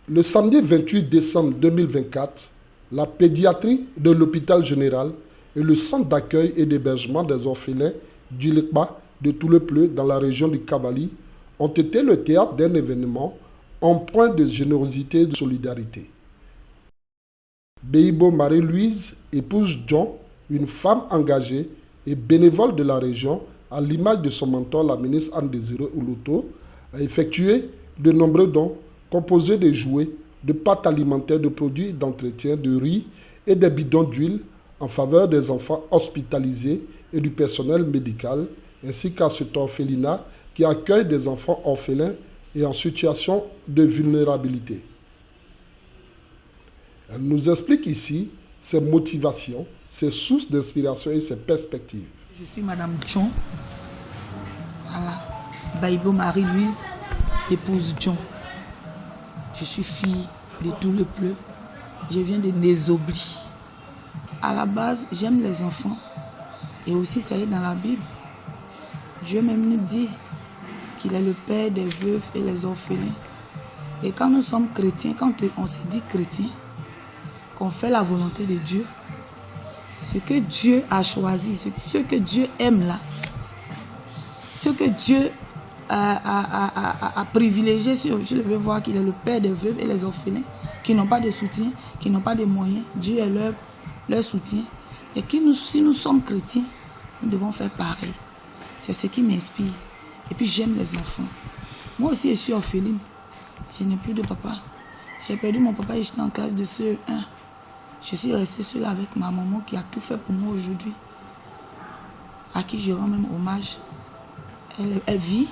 Le samedi 28 décembre 2024, la pédiatrie de l'hôpital général et le centre d'accueil et d'hébergement des orphelins d'Ilekba de Toulepleu dans la région du Cavali ont été le théâtre d'un événement empreint de générosité et de solidarité. Beibo Marie-Louise épouse John, une femme engagée et bénévole de la région, à l'image de son mentor, la ministre Anne-Désirée Oloto, a effectué de nombreux dons composés de jouets, de pâtes alimentaires, de produits d'entretien, de riz et des bidons d'huile en faveur des enfants hospitalisés et du personnel médical, ainsi qu'à cet orphelinat qui accueille des enfants orphelins et en situation de vulnérabilité. Elle nous explique ici ses motivations, ses sources d'inspiration et ses perspectives. Je suis Madame John, voilà, Beibo Marie-Louise, épouse John. Je suis fille de Toulepleu, je viens de Nézobli. À la base, j'aime les enfants et aussi ça y est dans la Bible. Dieu même nous dit qu'il est le père des veuves et les orphelins. Et quand nous sommes chrétiens, quand on se dit chrétien, qu'on fait la volonté de Dieu, ce que Dieu a choisi, ce que Dieu aime là, ce que Dieu a privilégié, je le veux voir qu'il est le père des veuves et les orphelins, qui n'ont pas de soutien, qui n'ont pas de moyens. Dieu est leur soutien. Et si nous sommes chrétiens, nous devons faire pareil. C'est ce qui m'inspire. Et puis j'aime les enfants. Moi aussi, je suis orpheline. Je n'ai plus de papa. J'ai perdu mon papa et j'étais en classe de CE1. Je suis restée seule avec ma maman qui a tout fait pour moi aujourd'hui. À qui je rends même hommage. Elle vit,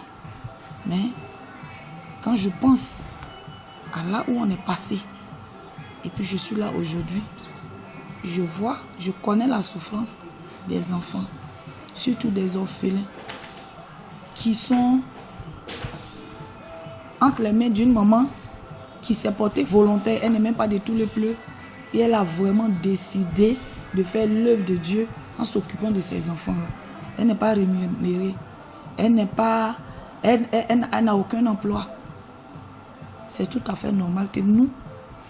mais quand je pense à là où on est passé, et puis je suis là aujourd'hui, je connais la souffrance des enfants, surtout des orphelins, qui sont entre les mains d'une maman qui s'est portée volontaire, elle n'est même pas de Toulepleu, et elle a vraiment décidé de faire l'œuvre de Dieu en s'occupant de ses enfants-là. Elle n'est pas rémunérée, elle n'a aucun emploi. C'est tout à fait normal que nous,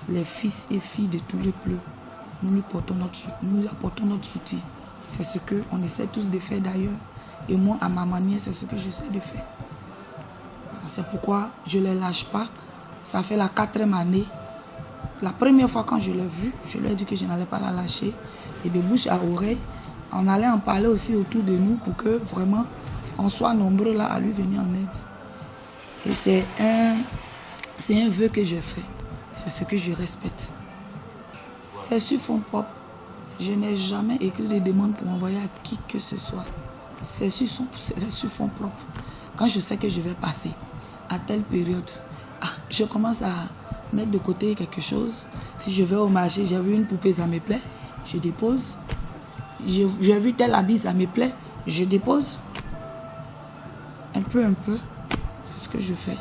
les fils et filles de Toulepleu, nous lui apportons notre soutien. C'est ce qu'on essaie tous de faire d'ailleurs. Et moi, à ma manière, c'est ce que j'essaie de faire. C'est pourquoi je ne les lâche pas. Ça fait la 4e année. La première fois quand je l'ai vue, je lui ai dit que je n'allais pas la lâcher. Et de bouche à oreille, on allait en parler aussi autour de nous pour que vraiment on soit nombreux là à lui venir en aide. Et c'est un vœu que je fais. C'est ce que je respecte. C'est sur fonds propre. Je n'ai jamais écrit de demande pour envoyer à qui que ce soit. C'est sur fonds propre. Quand je sais que je vais passer à telle période, je commence à mettre de côté quelque chose. Si je vais au marché, j'ai vu une poupée, ça me plaît, je dépose. J'ai vu tel habit, ça me plaît, je dépose. Un peu, c'est ce que je fais.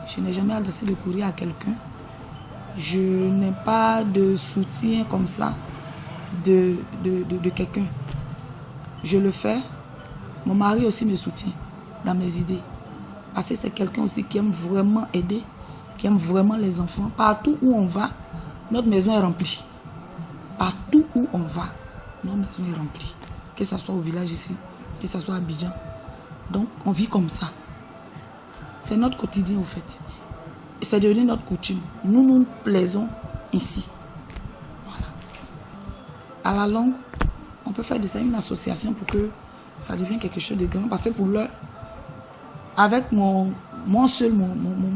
Je n'ai jamais adressé de courrier à quelqu'un. Je n'ai pas de soutien comme ça de quelqu'un. Je le fais. Mon mari aussi me soutient dans mes idées. Parce que c'est quelqu'un aussi qui aime vraiment aider, qui aime vraiment les enfants. Partout où on va, notre maison est remplie. Partout où on va, notre maison est remplie. Que ce soit au village ici, que ce soit à Abidjan. Donc, on vit comme ça. C'est notre quotidien, au fait. Et c'est devenu notre coutume. Nous plaisons ici. Voilà. À la longue, on peut faire de ça une association pour que ça devienne quelque chose de grand. Parce que pour l'heure, avec mon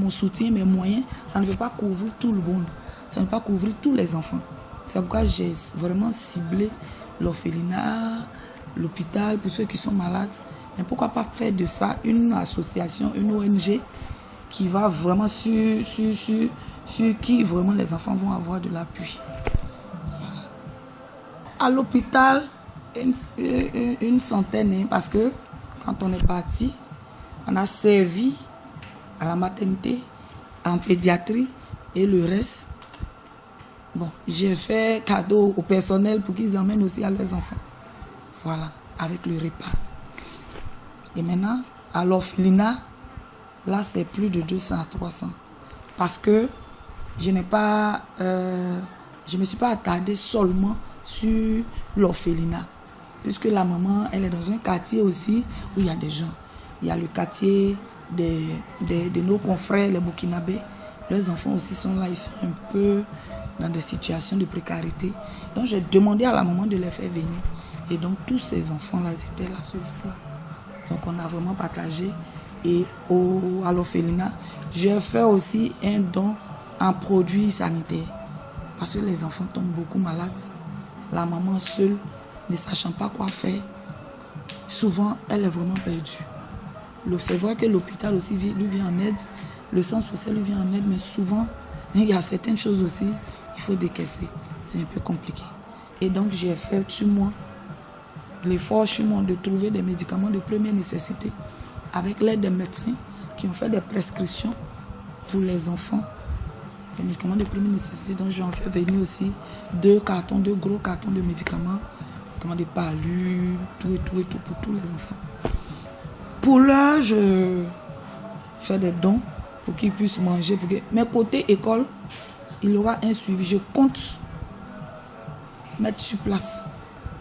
soutien, mes moyens, ça ne peut pas couvrir tout le monde. Ça ne peut pas couvrir tous les enfants. C'est pourquoi j'ai vraiment ciblé l'orphelinat, l'hôpital, pour ceux qui sont malades. Mais pourquoi pas faire de ça une association, une ONG qui va vraiment sur qui vraiment les enfants vont avoir de l'appui. À l'hôpital, une centaine, parce que quand on est parti, on a servi à la maternité, en pédiatrie et le reste. Bon, j'ai fait cadeau au personnel pour qu'ils emmènent aussi à leurs enfants. Voilà, avec le repas. Et maintenant, à l'orphelinat, là, c'est plus de 200 à 300. Parce que je me suis pas attardée seulement sur l'orphelinat, puisque la maman, elle est dans un quartier aussi où il y a des gens. Il y a le quartier de nos confrères, les Burkinabés. Leurs enfants aussi sont là, ils sont un peu dans des situations de précarité. Donc j'ai demandé à la maman de les faire venir. Et donc tous ces enfants-là, ils étaient là ce jour-là. Donc on a vraiment partagé. Et à l'orphelinat, j'ai fait aussi un don en produits sanitaires. Parce que les enfants tombent beaucoup malades. La maman seule, ne sachant pas quoi faire, souvent elle est vraiment perdue. C'est vrai que l'hôpital aussi lui vient en aide, le centre social lui vient en aide, mais souvent, il y a certaines choses aussi, il faut décaisser. C'est un peu compliqué. Et donc j'ai fait sur moi, l'effort sur moi de trouver des médicaments de première nécessité avec l'aide des médecins qui ont fait des prescriptions pour les enfants. Des médicaments de première nécessité, donc j'en fais venir aussi 2 gros cartons de médicaments, des palules, tout pour tous les enfants. Pour l'heure, je fais des dons pour qu'ils puissent manger. Mais côté école, il y aura un suivi. Je compte mettre sur place.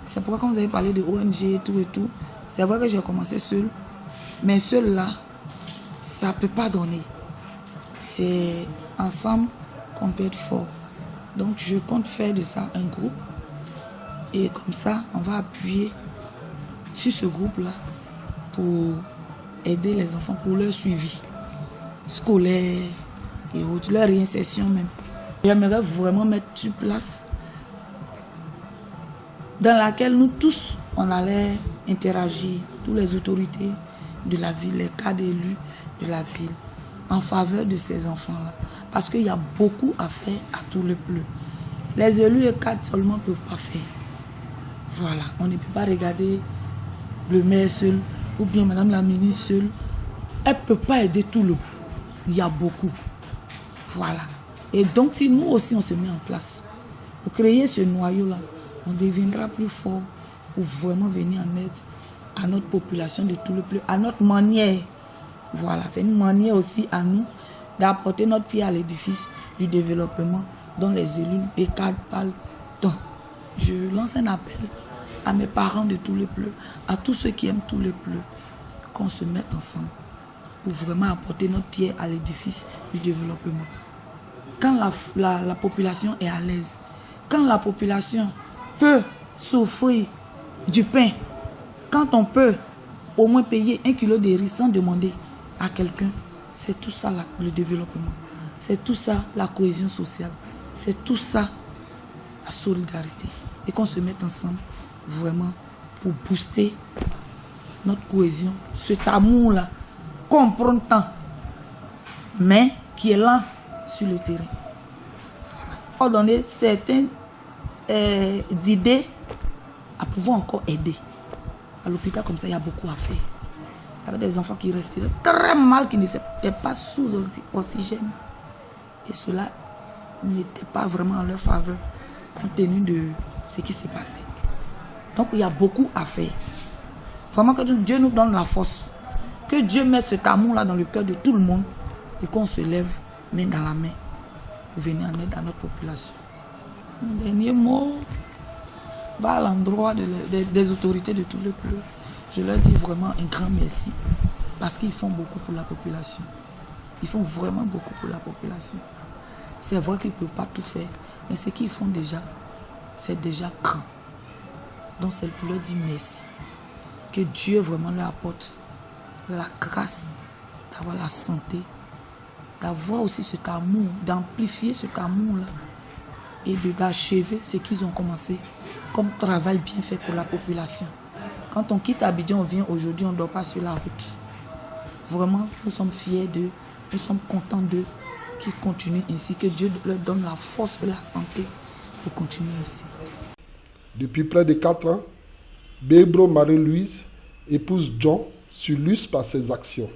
C'est pourquoi quand vous avez parlé de ONG, tout, c'est vrai que j'ai commencé seul. Mais seul là, ça ne peut pas donner. C'est ensemble qu'on peut être fort. Donc je compte faire de ça un groupe. Et comme ça, on va appuyer sur ce groupe-là pour aider les enfants pour leur suivi scolaire et autres, leur réinsertion même. J'aimerais vraiment mettre sur place dans laquelle nous tous, on allait interagir, toutes les autorités de la ville, les cadres élus de la ville, en faveur de ces enfants-là. Parce qu'il y a beaucoup à faire à tout le bleu. Les élus et cadres seulement ne peuvent pas faire. Voilà, on ne peut pas regarder le maire seul ou bien madame la ministre seule. Elle ne peut pas aider tout le bleu. Il y a beaucoup. Voilà. Et donc si nous aussi on se met en place pour créer ce noyau-là, on deviendra plus fort pour vraiment venir en aide à notre population de tout le bleu, à notre manière. Voilà, c'est une manière aussi à nous d'apporter notre pied à l'édifice du développement dont les élus et cadres parlent tant. Je lance un appel à mes parents de tout le bleu, à tous ceux qui aiment tout le bleu, qu'on se mette ensemble pour vraiment apporter notre pied à l'édifice du développement. Quand la population est à l'aise, quand la population peut s'offrir du pain, quand on peut au moins payer 1 kilo de riz sans demander à quelqu'un, c'est tout ça le développement. C'est tout ça la cohésion sociale. C'est tout ça la solidarité. Et qu'on se mette ensemble vraiment pour booster notre cohésion, cet amour-là qu'on prend tant, mais qui est là sur le terrain. Pour donner certaines idées à pouvoir encore aider. À l'hôpital comme ça, il y a beaucoup à faire. Il y avait des enfants qui respiraient très mal, qui n'étaient pas sous oxygène. Et cela n'était pas vraiment en leur faveur, compte tenu de ce qui s'est passé. Donc il y a beaucoup à faire. Vraiment que Dieu nous donne la force. Que Dieu mette cet amour-là dans le cœur de tout le monde et qu'on se lève main dans la main pour venir en aide à notre population. Mon dernier mot va à l'endroit des autorités de tout le bleu. Je leur dis vraiment un grand merci parce qu'ils font beaucoup pour la population. Ils font vraiment beaucoup pour la population. C'est vrai qu'ils ne peuvent pas tout faire, mais ce qu'ils font déjà, c'est déjà grand. Donc c'est pour leur dire merci. Que Dieu vraiment leur apporte la grâce d'avoir la santé, d'avoir aussi cet amour, d'amplifier cet amour-là et d'achever ce qu'ils ont commencé comme travail bien fait pour la population. Quand on quitte Abidjan, on vient aujourd'hui, on ne dort pas sur la route. Vraiment, nous sommes fiers d'eux, nous sommes contents d'eux qui continuent ainsi, que Dieu leur donne la force et la santé pour continuer ainsi. Depuis près de 4 ans, Bébro Marie-Louise épouse John s'illustre par ses actions.